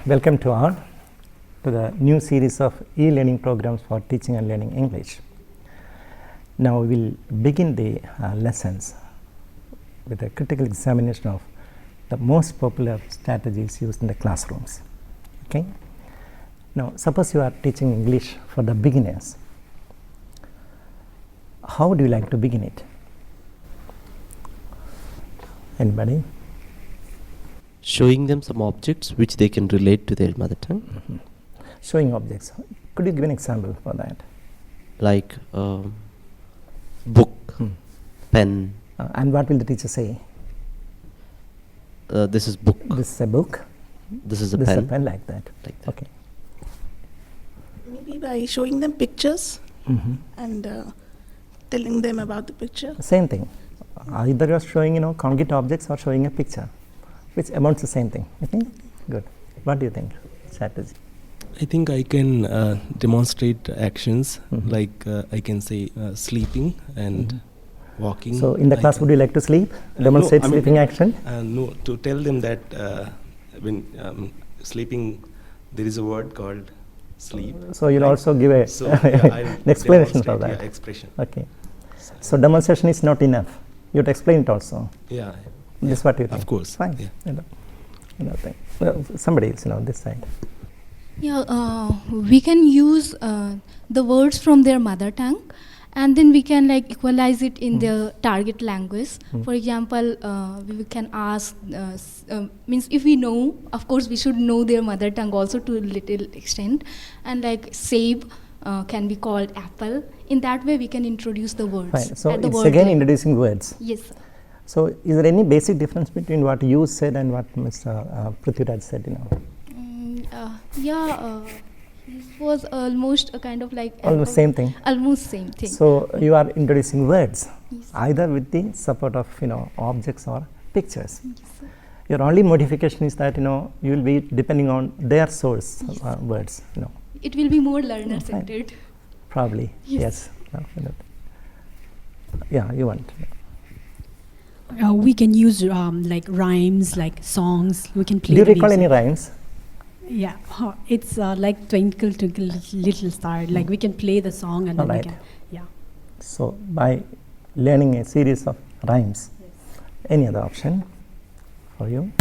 Welcome to all to the new series of e-learning programs for teaching and learning English. Now we will begin the lessons with a critical examination of the most popular strategies used in the classrooms. Okay. Now suppose you are teaching English for the beginners. How do you like to begin it? Anybody? Showing them some objects which they can relate to their mother tongue. Mm-hmm. Showing objects. Could you give an example for that? Like book, pen. And what will the teacher say? This is book. This is a book. This is a this pen. Is a pen like that. Like that. Okay. Maybe by showing them pictures and telling them about the picture. Same thing. Either you are showing concrete objects or showing a picture, which amounts to the same thing. You think? Good. What do you think? Strategy. I think I can demonstrate actions like I can say sleeping and walking. So in the class, would you like to sleep? Demonstrate sleeping action? No, to tell them that when sleeping, there is a word called sleep. So you'll also give an explanation for that. Yeah, expression. Okay. So demonstration is not enough. You have to explain it also. Yeah. This is what you think. Of course. Fine. Yeah. Somebody else, this side. Yeah, we can use the words from their mother tongue, and then we can equalize it in their target language. For example, we can ask, means if we know, of course we should know their mother tongue also to a little extent, and save can be called apple. In that way we can introduce the words. Fine. So it's again introducing words. Yes, sir. So is there any basic difference between what you said and what Mr. Prithviraj said, it was almost a kind of almost same thing. Almost same thing. So you are introducing words, yes, either with the support of objects or pictures. Yes, sir. Your only modification is that you will be depending on their source words. It will be more learner centered. Probably. Yes. Yeah, you want. We can use rhymes, like songs. We can play. Do you recall any rhymes? Yeah, it's like Twinkle Twinkle Little Star. Like we can play the song and then we can. Yeah. So by learning a series of rhymes, any other option for you?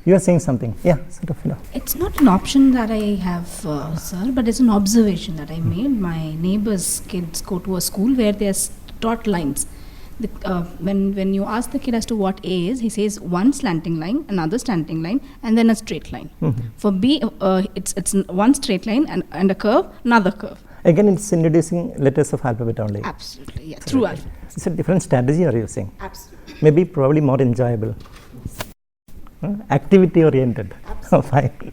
You are saying something. Yeah, sort of. It's not an option that I have, sir, but it's an observation that I made. My neighbor's kids go to a school where they're taught lines. When you ask the kid as to what A is, he says one slanting line, another slanting line, and then a straight line. For B, it's one straight line and a curve, another curve. Again, it's introducing letters of alphabet only. Absolutely, yeah, through alphabet. It's a different strategy you are using. Absolutely. Maybe probably more enjoyable. Activity oriented. Fine.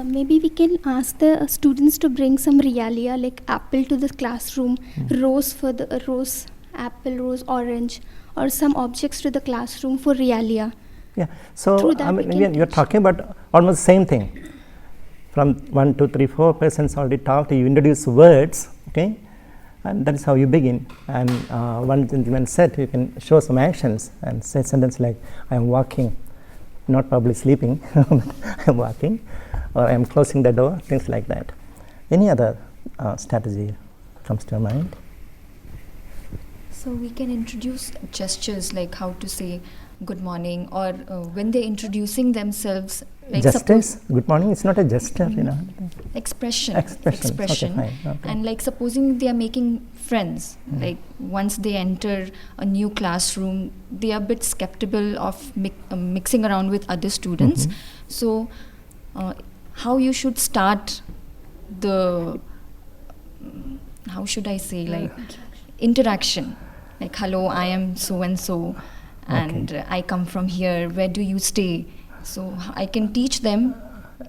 Maybe we can ask the students to bring some realia like apple to the classroom, rose for the rose, apple, rose, orange, or some objects to the classroom for realia. Yeah. So again, you're talking about almost the same thing. From 1, 2, 3, 4 persons already talked. You introduce words, okay, and that is how you begin. And one gentleman said you can show some actions and say sentence like, "I am walking." Not probably sleeping, I'm walking, or I'm closing the door, things like that. Any other strategy comes to your mind? So we can introduce gestures like how to say good morning, or when they're introducing themselves. Gestures? Good morning, it's not a gesture, Expression. Okay, fine. Okay. And supposing they are making friends, once they enter a new classroom, they are a bit skeptical of mixing around with other students. So how you should start the, how should I say, interaction. Like, hello, I am so and so, and I come from here. Where do you stay? So I can teach them.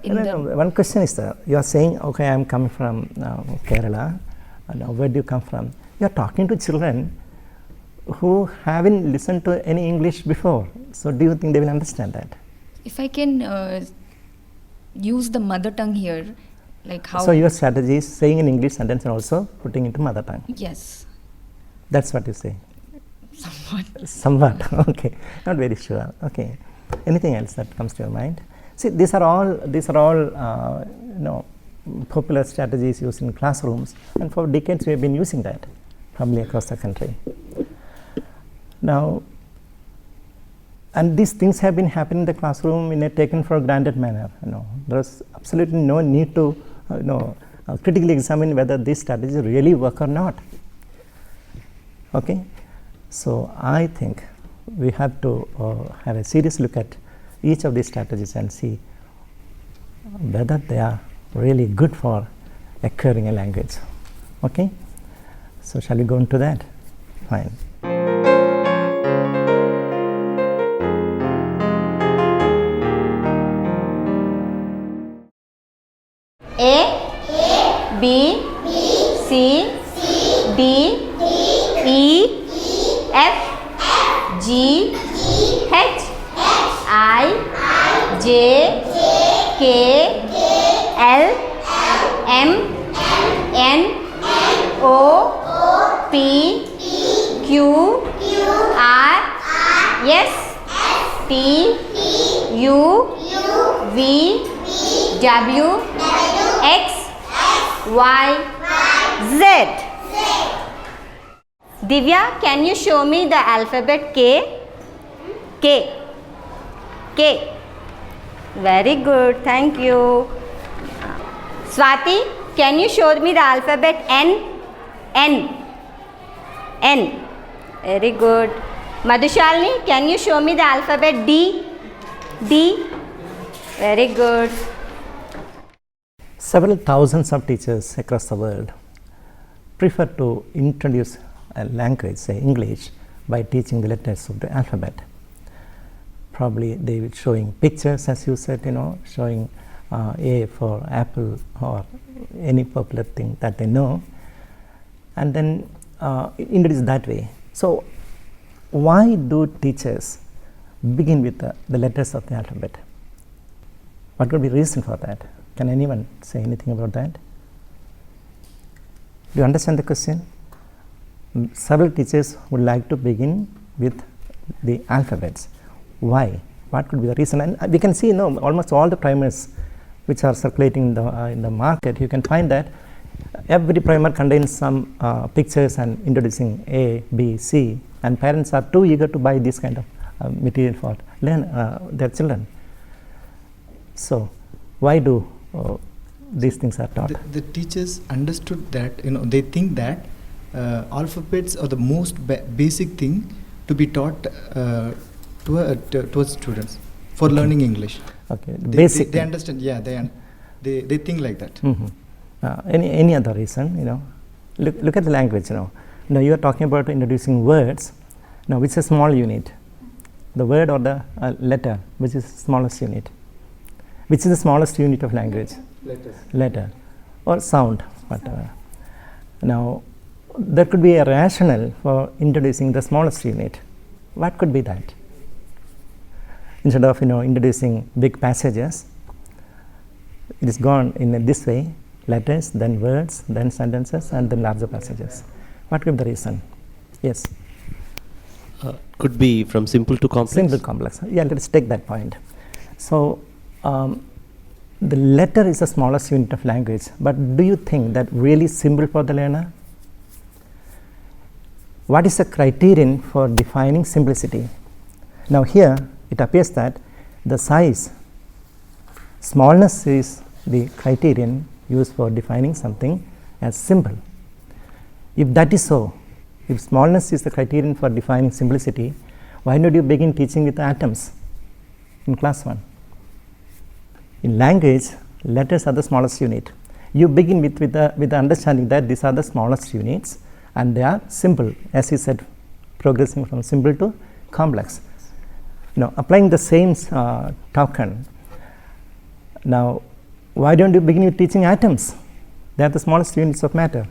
One question is you are saying, okay, I am coming from Kerala. Where do you come from? You are talking to children who haven't listened to any English before. So do you think they will understand that? If I can use the mother tongue here, like how. So your strategy is saying in English sentence and also putting into mother tongue. Yes. That's what you say. Somewhat. Somewhat. Okay. Not very sure. Okay. Anything else that comes to your mind? See, these are all popular strategies used in classrooms, and for decades we have been using that probably across the country. Now, and these things have been happening in the classroom in a taken for granted manner. There's absolutely no need to critically examine whether these strategies really work or not. Okay, so I think we have to have a serious look at each of these strategies and see whether they are really good for acquiring a language. Okay, so shall we go into that? Fine. A, B, C, D, E, F, G, H, I, J, K, L, M, N, O, P, Q, R, S, T, U, V, W, X, Y, Z. Divya, can you show me the alphabet K? K. K. Very good, thank you. Swati, can you show me the alphabet N? N. N. Very good. Madhushalini, can you show me the alphabet D? D. Very good. Several thousands of teachers across the world prefer to introduce a language, say English, by teaching the letters of the alphabet. Probably they will showing pictures, as you said, showing A for apple or any popular thing that they know, and then introduce that way. So why do teachers begin with the letters of the alphabet? What could be the reason for that? Can anyone say anything about that? Do you understand the question? Several teachers would like to begin with the alphabets. Why? What could be the reason? And we can see, almost all the primers which are circulating in the market, you can find that every primer contains some pictures and introducing A, B, C, and parents are too eager to buy this kind of material for their children. So, why do these things are taught? The teachers understood that, they think that alphabets are the most basic thing to be taught towards students for learning English. Okay, basic. They understand. Yeah, they think like that. Mm-hmm. Any other reason? Look at the language. Now you are talking about introducing words. Now, which is a small unit? The word or the letter, which is the smallest unit? Which is the smallest unit of language? Letter or sound, whatever. Now, there could be a rationale for introducing the smallest unit. What could be that? Instead of introducing big passages, it is gone in this way: letters, then words, then sentences, and then larger passages. What could be the reason? Yes. Could be from simple to complex. Simple complex. Yeah, let's take that point. So, the letter is the smallest unit of language, but do you think that really simple for the learner? What is the criterion for defining simplicity? Now here it appears that the size, smallness is the criterion used for defining something as simple. If that is so, if smallness is the criterion for defining simplicity, why don't you begin teaching with atoms in class 1? In language, letters are the smallest unit. You begin with the understanding that these are the smallest units and they are simple, as you said, progressing from simple to complex. Now, applying the same token, now why don't you begin with teaching atoms? They are the smallest units of matter.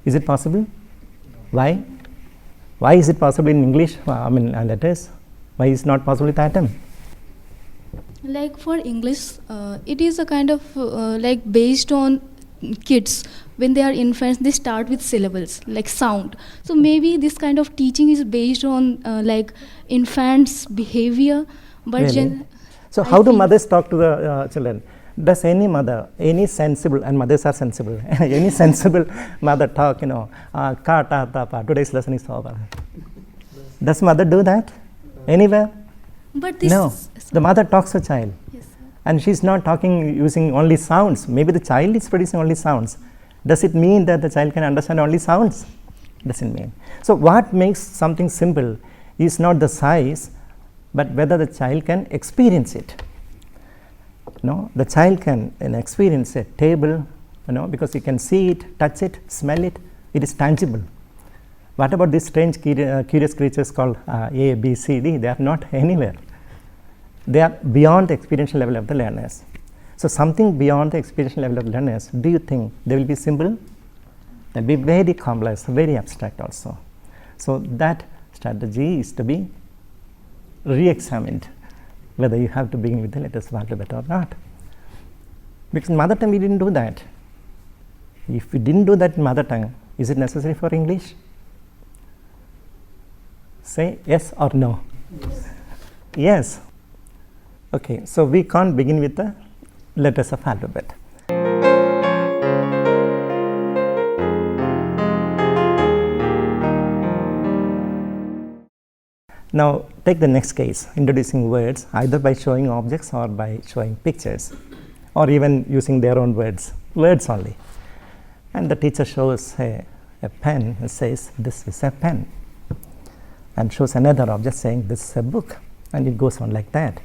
Is it possible? Why? Why is it possible in English, letters? Why is it not possible with atom? Like for English, it is a kind of based on kids. When they are infants, they start with syllables like sound. So maybe this kind of teaching is based on infants' behavior. But really? So how do mothers talk to the children? Does any mother, any sensible, and mothers are sensible, any sensible mother talk, ka ta ta pa, today's lesson is over. Does mother do that anywhere? But this No, the mother talks to child. Yes, sir. And she's not talking using only sounds. Maybe the child is producing only sounds. Does it mean that the child can understand only sounds? Doesn't mean. So what makes something simple is not the size, but whether the child can experience it. The child can experience a table, because you can see it, touch it, smell it. It is tangible. What about these strange curious creatures called A, B, C, D? They are not anywhere. They are beyond the experiential level of the learners. So something beyond the experiential level of learners, do you think they will be simple? They'll be very complex, very abstract also. So that strategy is to be re-examined, whether you have to begin with the letters of alphabet or not. Because in mother tongue we didn't do that. If we didn't do that in mother tongue, is it necessary for English? Say yes or no. Yes. Okay, so we can't begin with the letters of alphabet. Now take the next case, introducing words either by showing objects or by showing pictures, or even using their own words only. And the teacher shows a pen and says, this is a pen, and shows another object saying, this is a book, and it goes on like that.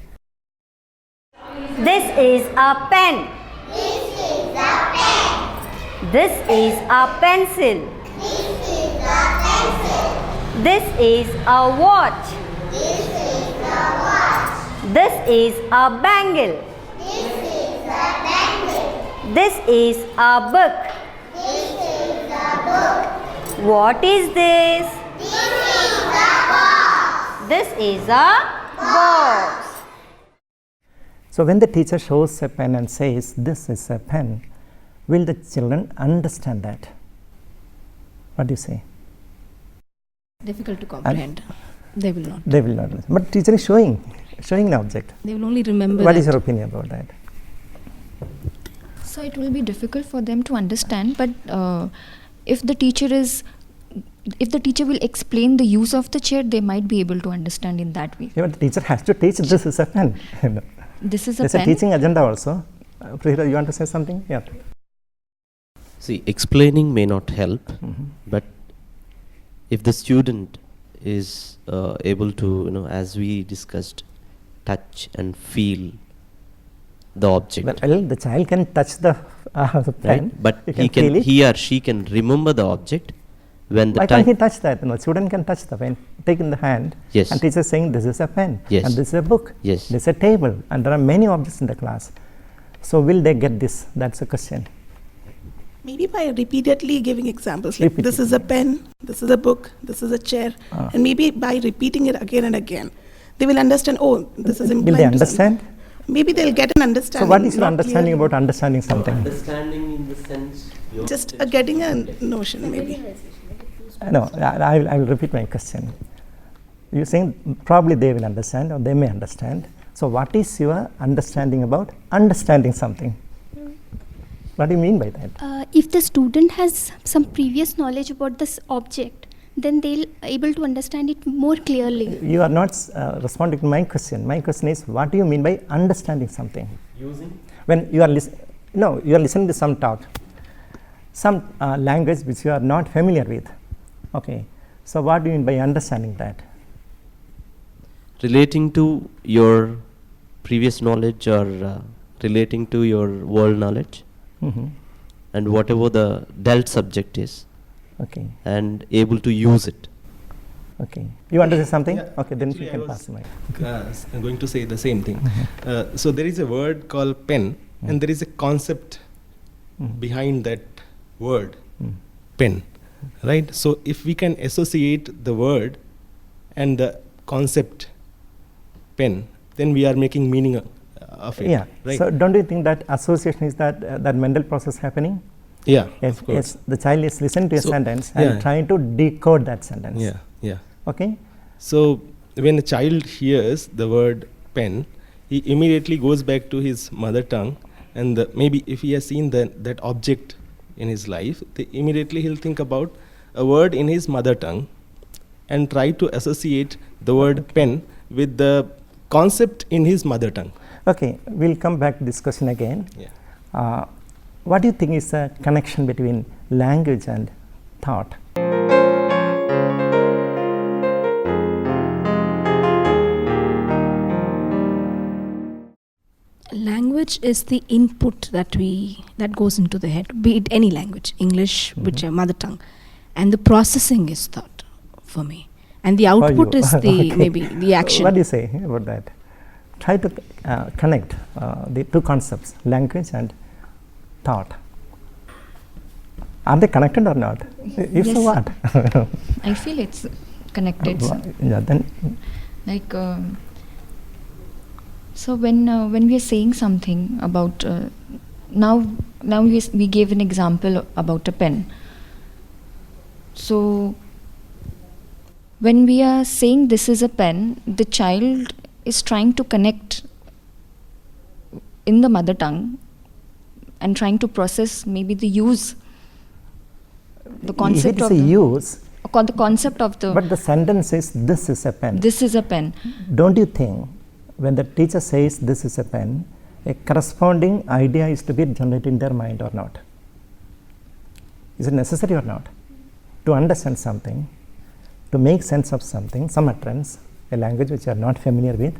This is a pen. This is a pen. This is a pencil. This is a pencil. This is a watch. This is a watch. This is a bangle. This is a bangle. This is a book. This is a book. What is this? This is a box. This is a box. So when the teacher shows a pen and says, this is a pen, will the children understand that? What do you say? Difficult to comprehend. They will not. They will not understand. But teacher is showing the object. They will only remember. What is your opinion about that? So it will be difficult for them to understand, but if the teacher will explain the use of the chair, they might be able to understand in that way. Yeah, but the teacher has to teach this is a pen. This is a There's pen. a teaching agenda also. Prihira, you want to say something? Yeah. See, explaining may not help, but if the student is able to, as we discussed, touch and feel the object. Well, the child can touch the pen, right? But he or she can remember the object when the Why can't he touch that? Student can touch the pen, take in the hand, Yes. and teacher saying this is a pen, Yes. and this is a book, Yes. this is a table, and there are many objects in the class. So will they get this? That's the question. Maybe by repeatedly giving examples, like this is a pen, this is a book, this is a chair, and maybe by repeating it again and again, they will understand, oh, this is implying. Will they to understand? something. Maybe they'll get an understanding. So what is your not understanding clearly. about understanding something? Understanding in the sense Just getting a notion, maybe. No, I will repeat my question. You're saying probably they will understand or they may understand. So what is your understanding about understanding something? What do you mean by that? If the student has some previous knowledge about this object, then they'll able to understand it more clearly. You are not responding to my question. My question is, what do you mean by understanding something? using When you are you are listening to some talk, some language which you are not familiar with. Okay. So what do you mean by understanding that? relating to your previous knowledge or relating to your world knowledge and whatever the dealt subject is, Okay. and able to use it. Okay. You want to say something? Yeah, Okay, then actually you I can was, pass the mic. I'm going to say the same thing. So there is a word called pen, and there is a concept behind that word, pen, right? So if we can associate the word and the concept pen, then we are making meaning of it. Yeah. Right? So don't you think that association is that mental process happening? Yeah. Yes. Of course. Yes. The child is listening to a So, sentence and yeah. trying to decode that sentence. Yeah. Yeah. Okay. So when a child hears the word pen, he immediately goes back to his mother tongue, and maybe if he has seen that object in his life, immediately he'll think about a word in his mother tongue and try to associate the word pen with the concept in his mother tongue. Okay, we'll come back to this question again. Yeah. What do you think is the connection between language and thought? Language is the input that goes into the head, be it any language, English, which are mother tongue, and the processing is thought for me, and the output is the maybe the action. What do you say about that? Try to connect the two concepts, language and thought. Are they connected or not? If Yes. so, what? I feel it's connected. Yeah, then Like, so when we are saying something about now we gave an example about a pen. So when we are saying this is a pen, the child is trying to connect in the mother tongue and trying to process maybe the use, the concept if it is a use, the concept of the. but the sentence is this is a pen. This is a pen. Don't you think when the teacher says this is a pen, a corresponding idea is to be generated in their mind or not? Is it necessary or not? To understand something, to make sense of something, some utterance, a language which you are not familiar with,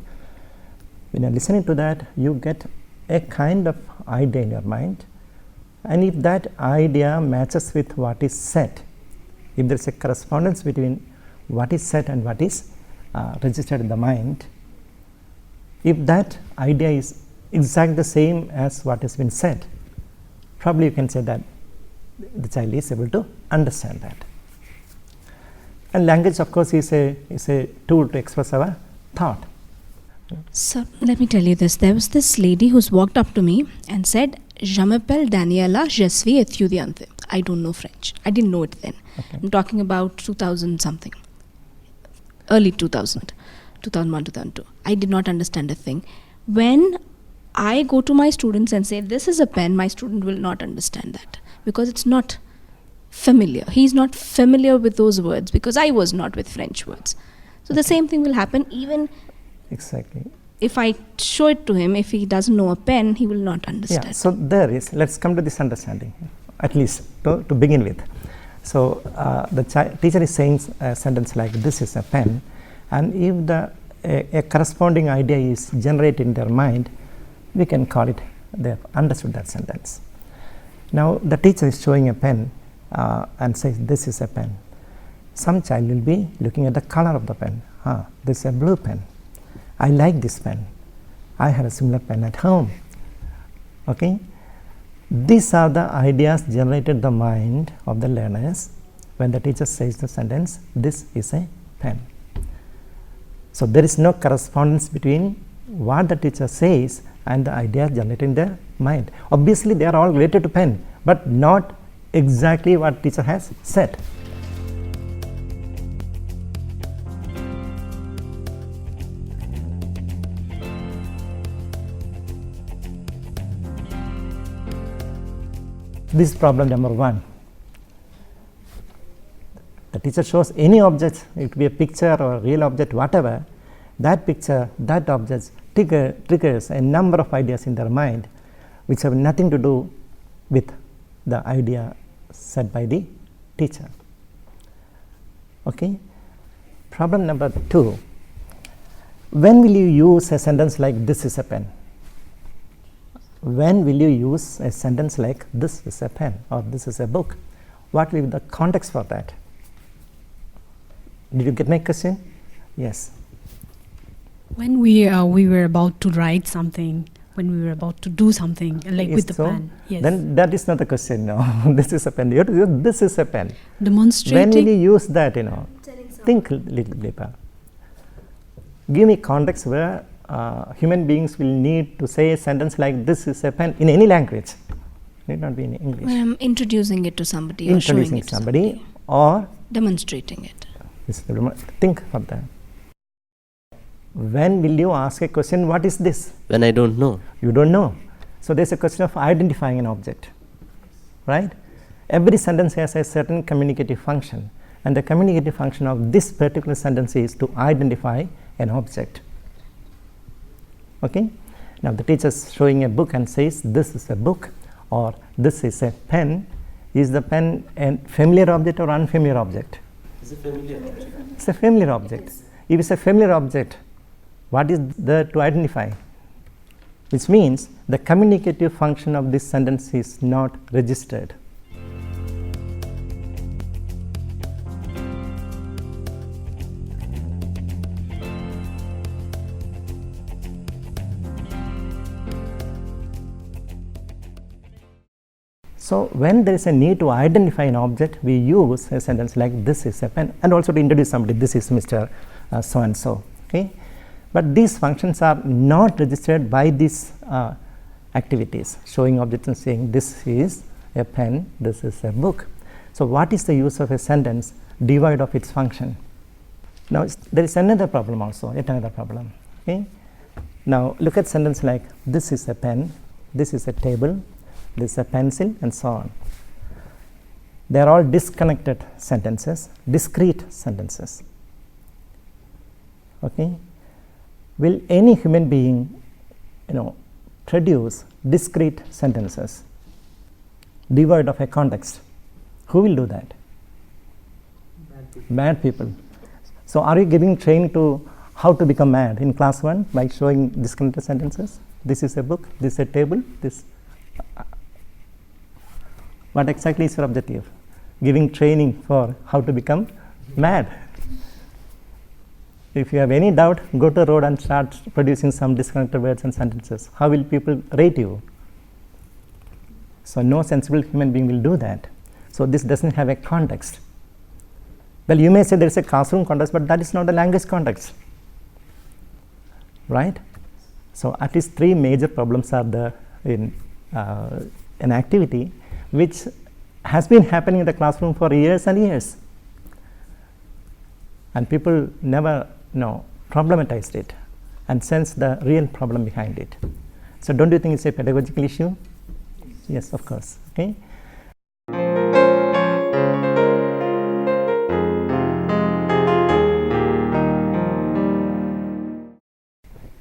when you are listening to that, you get a kind of idea in your mind, and if that idea matches with what is said, if there is a correspondence between what is said and what is registered in the mind, if that idea is exactly the same as what has been said, probably you can say that the child is able to understand that. And language, of course, is a tool to express our thought. So let me tell you this. There was this lady who's walked up to me and said, "Je m'appelle Daniela, je suis étudiante." I don't know French. I didn't know it then. Okay. I'm talking about 2000 something. Early 2000. 2001, 2002. I did not understand a thing. When I go to my students and say, "This is a pen," my student will not understand that because it's not familiar. He's not familiar with those words because I was not with French words. So the same thing will happen even Exactly. if I show it to him. If he doesn't know a pen, he will not understand. Yeah, so there is, let's come to this understanding, at least to begin with. So the teacher is saying a sentence like this is a pen, and if a corresponding idea is generated in their mind, we can call it they have understood that sentence. Now the teacher is showing a pen and says this is a pen. Some child will be looking at the color of the pen. This is a blue pen. I like this pen. I have a similar pen at home. Okay? These are the ideas generated in the mind of the learners when the teacher says the sentence, this is a pen. So there is no correspondence between what the teacher says and the ideas generated in their mind. Obviously, they are all related to pen, but not exactly what teacher has said. This is problem number 1. The teacher shows any object, it could be a picture or a real object, whatever, that picture, that object triggers a number of ideas in their mind which have nothing to do with the idea said by the teacher. Okay? Problem number 2. When will you use a sentence like this is a pen? When will you use a sentence like this is a pen or this is a book? What will be the context for that? Did you get my question? Yes. When we were about to write something, when we were about to do something, like with the pen. Yes. Then that is not the question. No, this is a pen. You have to use this is a pen. Demonstrating. When will you use that? Think a little deeper. Give me context where human beings will need to say a sentence like this is a pen in any language. It need not be in English. When I'm introducing it to somebody or showing it to somebody or demonstrating it. Think of that. When will you ask a question, what is this? When I don't know. You don't know. So there's a question of identifying an object, right? Every sentence has a certain communicative function, and the communicative function of this particular sentence is to identify an object. Okay? Now the teacher is showing a book and says, this is a book, or this is a pen. Is the pen a familiar object or unfamiliar object? It's a familiar object. It's a familiar object. If it's a familiar object, what is there to identify? Which means the communicative function of this sentence is not registered. So when there is a need to identify an object, we use a sentence like this is a pen, and also to introduce somebody, this is Mr. So and so. Okay? But these functions are not registered by these activities, showing objects and saying this is a pen, this is a book. So what is the use of a sentence devoid of its function? Now there is another problem also, yet another problem. Okay? Now look at sentence like this is a pen, this is a table, this is a pencil, and so on. They are all disconnected sentences, discrete sentences. Okay? Will any human being, produce discrete sentences devoid of a context? Who will do that? Mad people. So are you giving training to how to become mad in class 1 by showing disconnected sentences? This is a book, this is a table, this. What exactly is your objective? Giving training for how to become mad. If you have any doubt, go to the road and start producing some disconnected words and sentences. How will people rate you? So no sensible human being will do that. So this doesn't have a context. Well, you may say there is a classroom context, but that is not a language context. Right? So at least 3 major problems are there in an activity which has been happening in the classroom for years and years. And people never problematized it and sensed the real problem behind it. So don't you think it's a pedagogical issue? Yes, of course. Okay.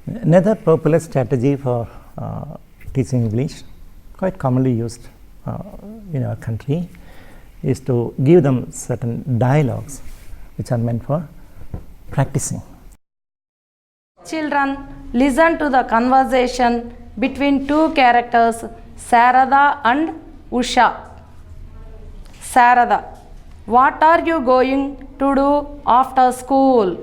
Another popular strategy for teaching English, quite commonly used in our country, is to give them certain dialogues which are meant for practicing. Children, listen to the conversation between 2 characters, Sarada and Usha. Sarada, what are you going to do after school?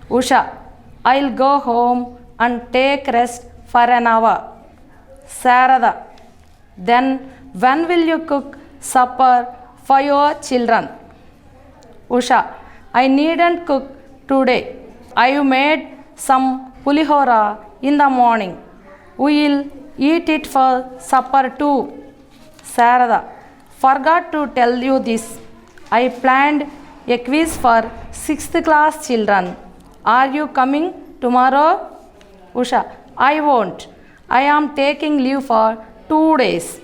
Usha, I'll go home and take rest for an hour. Sarada, then when will you cook supper for your children? Usha, I needn't cook today. I made some pulihora in the morning. We'll eat it for supper too. Sarada, forgot to tell you this. I planned a quiz for 6th class children. Are you coming tomorrow? Usha, I won't. I am taking leave for 2 days.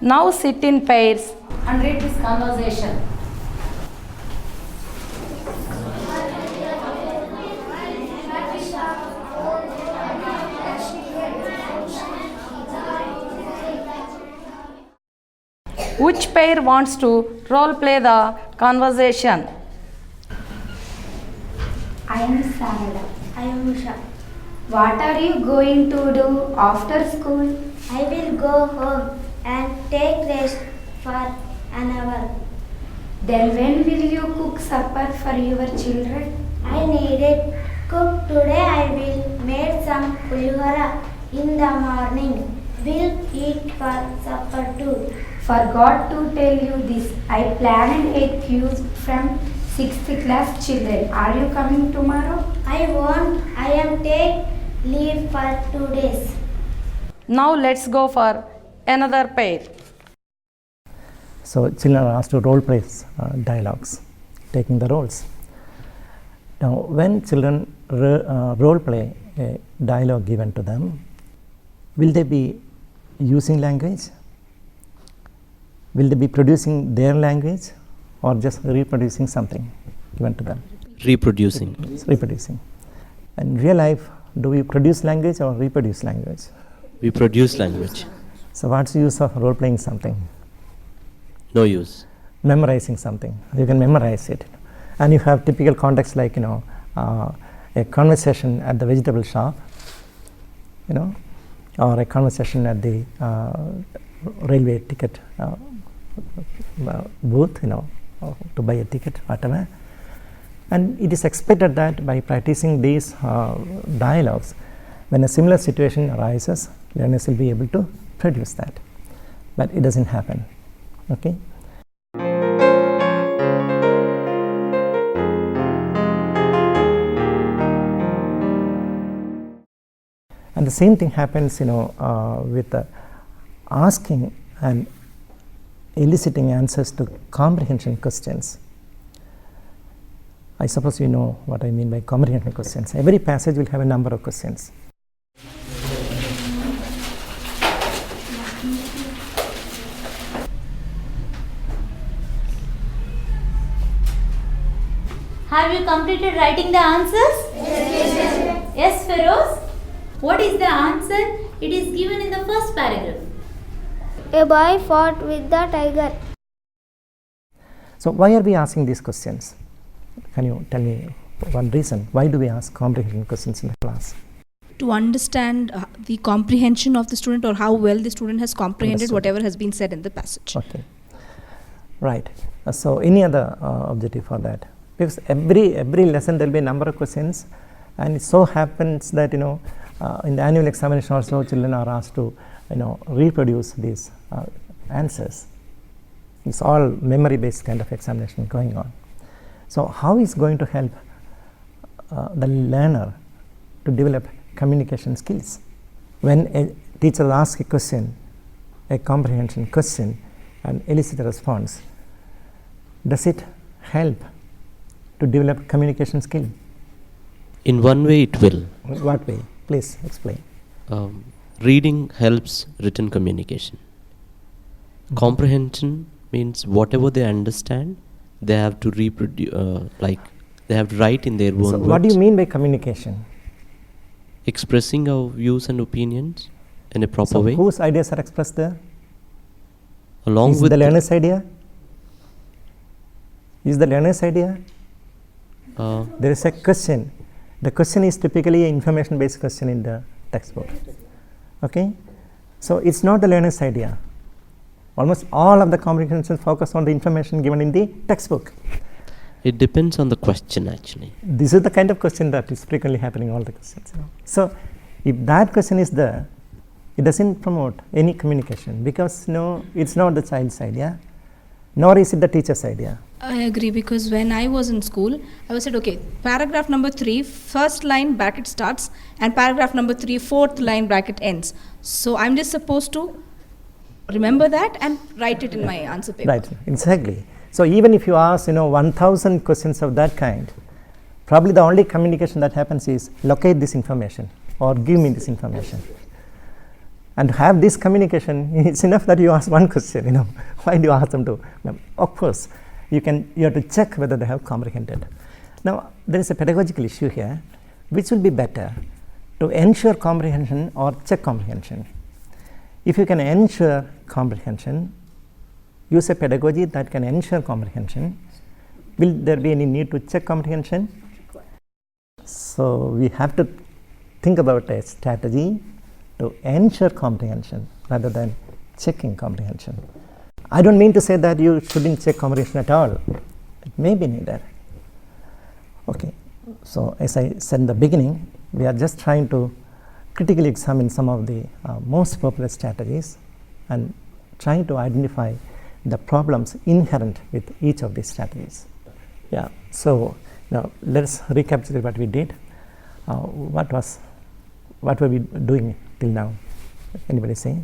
Now sit in pairs and read this conversation. Which pair wants to role play the conversation? I am Sarada. I am Usha. What are you going to do after school? I will go home and take rest for an hour. Then when will you cook supper for your children? I need it. Cook today. I will make some pulihora in the morning. We'll eat for supper too. Forgot to tell you this. I planned a quiz from 6th class children. Are you coming tomorrow? I won't. I am take leave for 2 days. Now let's go for another pair. So children are asked to role play dialogues, taking the roles. Now when children role play a dialogue given to them, will they be using language? Will they be producing their language or just reproducing something given to them? Reproducing. Reproducing. In real life, do we produce language or reproduce language? We produce language. So what's the use of role playing something? No use. Memorizing something. You can memorize it. And you have typical context like, a conversation at the vegetable shop, or a conversation at the railway ticket booth, to buy a ticket, whatever. And it is expected that by practicing these dialogues, when a similar situation arises, learners will be able to produce that. But it doesn't happen. Okay? And the same thing happens, with asking and eliciting answers to comprehension questions. I suppose you know what I mean by comprehension questions. Every passage will have a number of questions. Have you completed writing the answers? Yes. Yes, Feroz? What is the answer? It is given in the first paragraph. A boy fought with the tiger. So why are we asking these questions? Can you tell me one reason? Why do we ask comprehension questions in the class? To understand the comprehension of the student, or how well the student has comprehended whatever has been said in the passage. Okay. Right. So any other objective for that? Because every lesson there will be a number of questions, and it so happens that in the annual examination also children are asked to reproduce these answers. It's all memory based kind of examination going on. So how is going to help the learner to develop communication skills? When a teacher asks a question, a comprehension question, and elicit a response, does it help to develop communication skill? In one way it will. What way? Please explain. Reading helps written communication. Comprehension means whatever they understand, they have to reproduce, they have to write in their own words. What do you mean by communication? Expressing our views and opinions in a proper way. Whose ideas are expressed there? Along with the learner's idea? Is the learner's idea? There is a question. The question is typically an information based question in the textbook. Okay? So it's not the learner's idea. Almost all of the comprehensions focus on the information given in the textbook. It depends on the question actually. This is the kind of question that is frequently happening in all the questions. So if that question is there, it doesn't promote any communication, because it's not the child's idea, nor is it the teacher's idea. I agree, because when I was in school, I was said, okay, paragraph number 3, first line bracket starts, and paragraph number 3, fourth line bracket ends. So I'm just supposed to remember that and write it in my answer paper. Right, exactly. So even if you ask 1,000 questions of that kind, probably the only communication that happens is locate this information or give me this information. And to have this communication, it's enough that you ask one question. Why do you ask them to? Of course, you have to check whether they have comprehended. Now there is a pedagogical issue here. Which will be better, to ensure comprehension or check comprehension? If you can ensure comprehension, use a pedagogy that can ensure comprehension. Will there be any need to check comprehension? So we have to think about a strategy to ensure comprehension rather than checking comprehension. I don't mean to say that you shouldn't check comprehension at all. It may be needed. Okay, so as I said in the beginning, we are just trying to critically examine some of the most popular strategies and trying to identify the problems inherent with each of these strategies. Yeah, so now let's recapitulate what we did. What were we doing till now? Anybody say?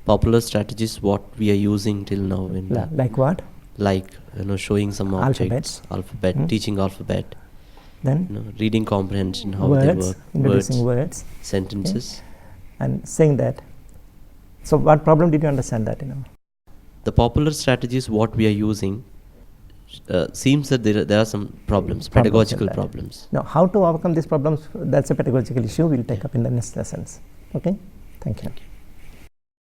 Popular strategies what we are using till now. Like what? Like showing some objects, alphabet, teaching alphabet, Then reading comprehension, how words, they work, introducing words, sentences, and saying that. So, what problem did you understand that? The popular strategies what we are using seems that there are some problems, pedagogical problems. Now, how to overcome these problems? That's a pedagogical issue we'll take up in the next lessons. Okay, thank you.